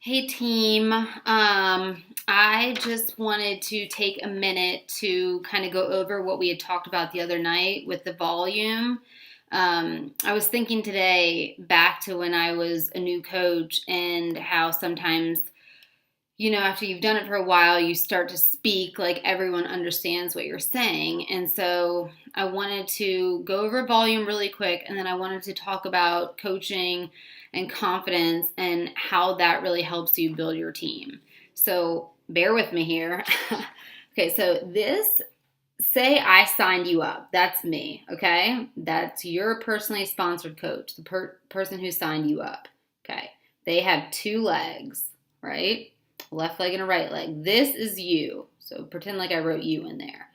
Hey team, I just wanted to take a minute to kind of go over what we had talked about the other night with the volume. I was thinking today back to when I was a new coach and how sometimes, after you've done it for a while, you start to speak like everyone understands what you're saying. And so I wanted to go over volume really quick, and then I wanted to talk about coaching and confidence and how that really helps you build your team. So bear with me here. Okay, so say I signed you up. That's me, okay? That's your personally sponsored coach, the person who signed you up, okay? They have two legs, right? Left leg and a right leg. This is you. So pretend like I wrote you in there.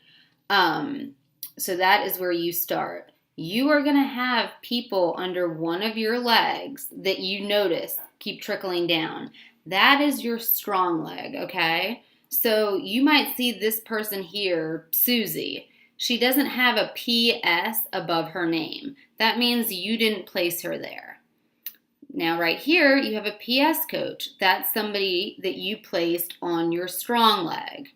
So that is where you start. You are going to have people under one of your legs that you notice keep trickling down. That is your strong leg, okay? So you might see this person here, Susie. She doesn't have a PS above her name. That means you didn't place her there. Now, right here, you have a PS coach. That's somebody that you placed on your strong leg.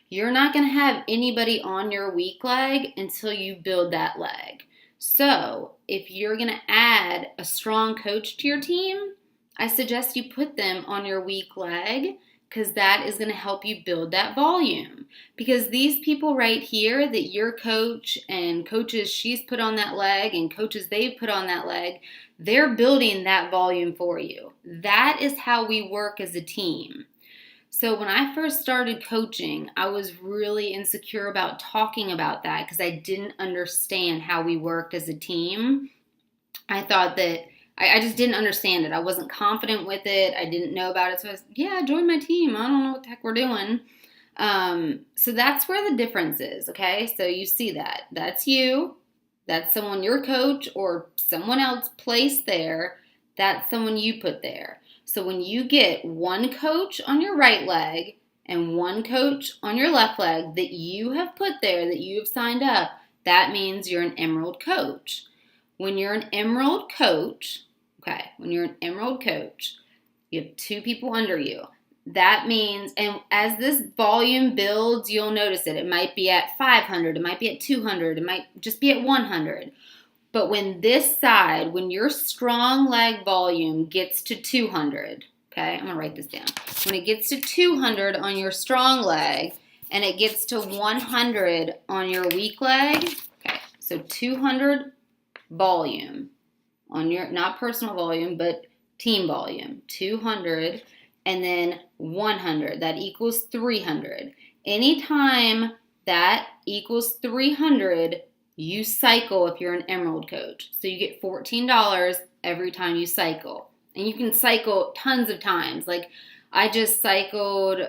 You're not going to have anybody on your weak leg until you build that leg. So, if you're going to add a strong coach to your team, I suggest you put them on your weak leg because that is going to help you build that volume. Because these people right here that your coach and coaches she's put on that leg and coaches they've put on that leg, they're building that volume for you. That is how we work as a team. So when I first started coaching, I was really insecure about talking about that because I didn't understand how we worked as a team. I thought that I just didn't understand it. I wasn't confident with it. I didn't know about it. So I was, join my team. I don't know what the heck we're doing. So that's where the difference is, okay? So you see that. That's you. That's someone your coach or someone else placed there. That's someone you put there. So when you get one coach on your right leg and one coach on your left leg that you have put there, that you have signed up, that means you're an emerald coach. When you're an emerald coach, you have two people under you. That means, and as this volume builds, you'll notice it. It might be at 500, it might be at 200, it might just be at 100. But when your strong leg volume gets to 200, okay, I'm going to write this down. When it gets to 200 on your strong leg and it gets to 100 on your weak leg, okay, so 200 volume on your, not personal volume, but team volume, 200, and then 100, that equals 300. Anytime that equals 300, you cycle if you're an emerald coach. So you get $14 every time you cycle. And you can cycle tons of times. Like I just cycled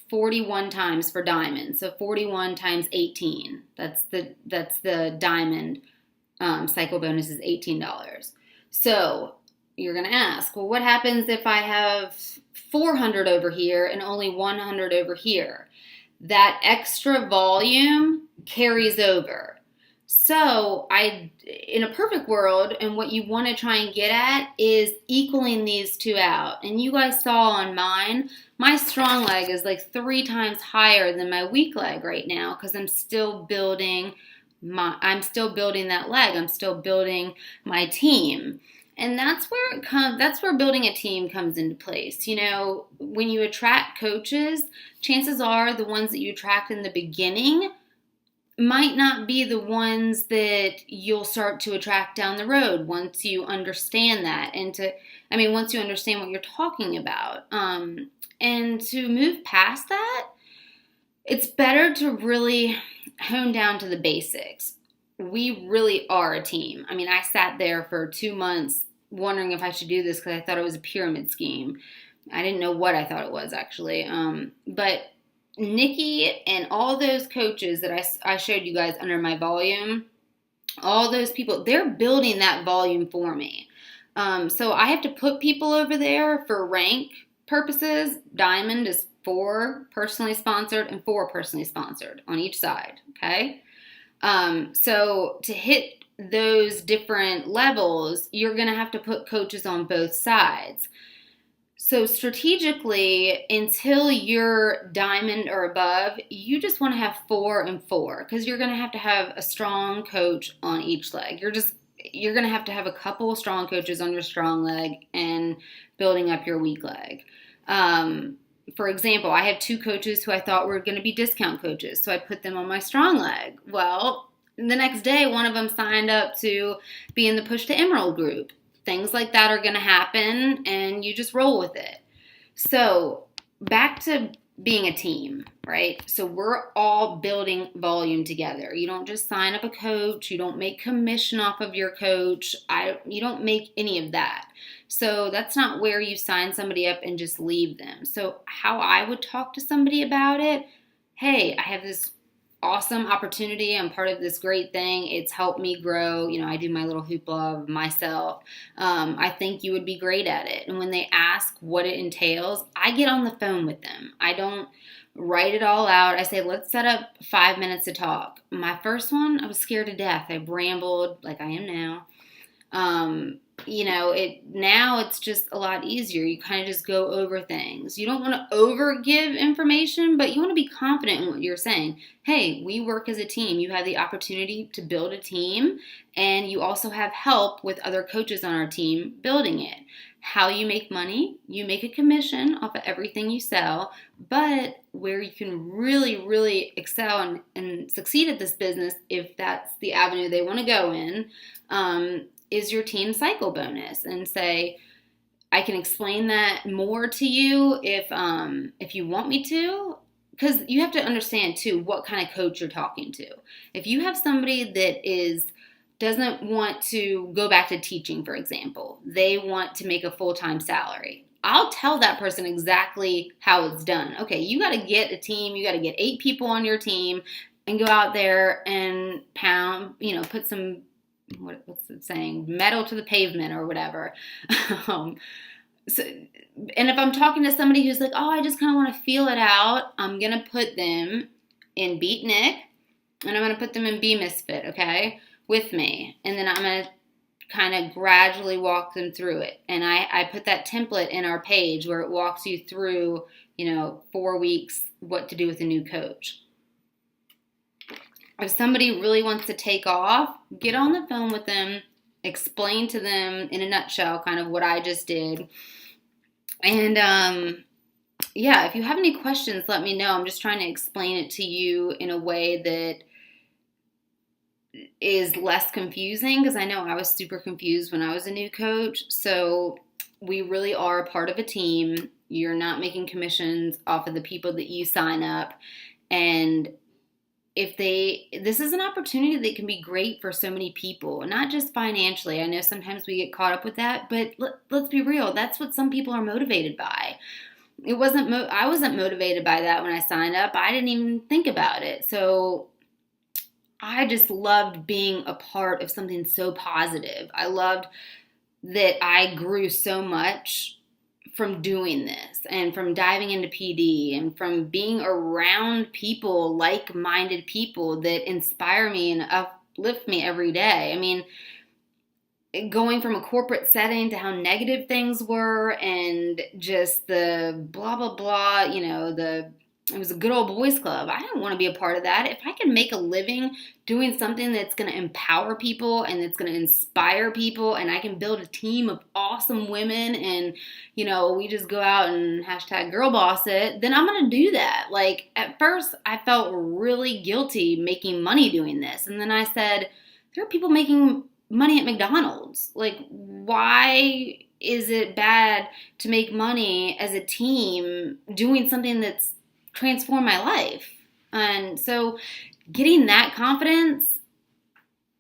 41 times for diamond. So 41 times 18. That's the diamond cycle bonus is $18. So you're going to ask, well, what happens if I have 400 over here and only 100 over here? That extra volume carries over. So in a perfect world, and what you want to try and get at is equaling these two out. And you guys saw on mine, my strong leg is like 3 times higher than my weak leg right now because I'm still building that leg. I'm still building my team. And that's where building a team comes into place. When you attract coaches, chances are the ones that you attract in the beginning might not be the ones that you'll start to attract down the road once you understand that once you understand what you're talking about. And to move past that, it's better to really hone down to the basics. We really are a team. I sat there for 2 months wondering if I should do this because I thought it was a pyramid scheme. I didn't know what I thought it was actually. But Nikki and all those coaches that I showed you guys under my volume, all those people, they're building that volume for me. So I have to put people over there for rank purposes. Diamond is 4 personally sponsored and 4 personally sponsored on each side, okay? So to hit those different levels, you're going to have to put coaches on both sides. So strategically, until you're diamond or above, you just want to have 4 and 4 because you're going to have a strong coach on each leg. You're going to have a couple strong coaches on your strong leg and building up your weak leg. For example, I have 2 coaches who I thought were going to be discount coaches, so I put them on my strong leg. Well, the next day, one of them signed up to be in the Push to Emerald group. Things like that are going to happen, and you just roll with it. So back to being a team, right? So we're all building volume together. You don't just sign up a coach. You don't make commission off of your coach. You don't make any of that. So that's not where you sign somebody up and just leave them. So how I would talk to somebody about it, hey, I have this awesome opportunity. I'm part of this great thing. It's helped me grow. I do my little hoopla of myself. I think you would be great at it. And when they ask what it entails, I get on the phone with them. I don't write it all out. I say, let's set up 5 minutes to talk. My first one, I was scared to death. I rambled like I am now. Now it's just a lot easier. You kind of just go over things. You don't want to over give information, but you want to be confident in what you're saying. Hey, we work as a team. You have the opportunity to build a team, and you also have help with other coaches on our team building it. How you make money, you make a commission off of everything you sell, but where you can really, really excel and succeed at this business, if that's the avenue they want to go in, is your team cycle bonus. And say, I can explain that more to you if you want me to, because you have to understand too what kind of coach you're talking to. If you have somebody that doesn't want to go back to teaching, for example, they want to make a full-time salary, I'll tell that person exactly how it's done. Okay, you got to get a team, you got to get 8 people on your team and go out there and pound, put some, what's it saying, metal to the pavement or whatever. And if I'm talking to somebody who's like, oh, I just kind of want to feel it out, I'm going to put them in Beat Nick, and I'm going to put them in BMissFit, okay, with me. And then I'm going to kind of gradually walk them through it. And I put that template in our page where it walks you through, 4 weeks, what to do with a new coach. If somebody really wants to take off, get on the phone with them, explain to them in a nutshell kind of what I just did. And if you have any questions, let me know. I'm just trying to explain it to you in a way that is less confusing, because I know I was super confused when I was a new coach. So we really are a part of a team. You're not making commissions off of the people that you sign up. And this is an opportunity that can be great for so many people, not just financially. I know sometimes we get caught up with that, but let's be real. That's what some people are motivated by. I wasn't motivated by that when I signed up. I didn't even think about it. So I just loved being a part of something so positive. I loved that I grew so much from doing this and from diving into PD and from being around people, like-minded people that inspire me and uplift me every day. I mean, going from a corporate setting to how negative things were and just the blah, blah, blah, it was a good old boys club. I didn't want to be a part of that. If I can make a living doing something that's going to empower people and that's going to inspire people, and I can build a team of awesome women and, we just go out and #girlboss it, then I'm going to do that. Like, at first, I felt really guilty making money doing this. And then I said, there are people making money at McDonald's. Like, why is it bad to make money as a team doing something that's transformed my life? And so getting that confidence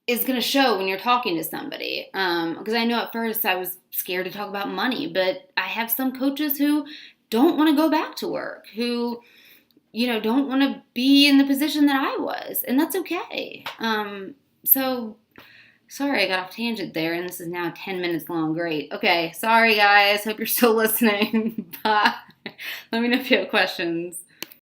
is going to show when you're talking to somebody. Because I know at first I was scared to talk about money, but I have some coaches who don't want to go back to work, who, don't want to be in the position that I was, and that's okay. So sorry, I got off tangent there, and this is now 10 minutes long. Great. Okay, sorry guys. Hope you're still listening. Bye. Let me know if you have questions.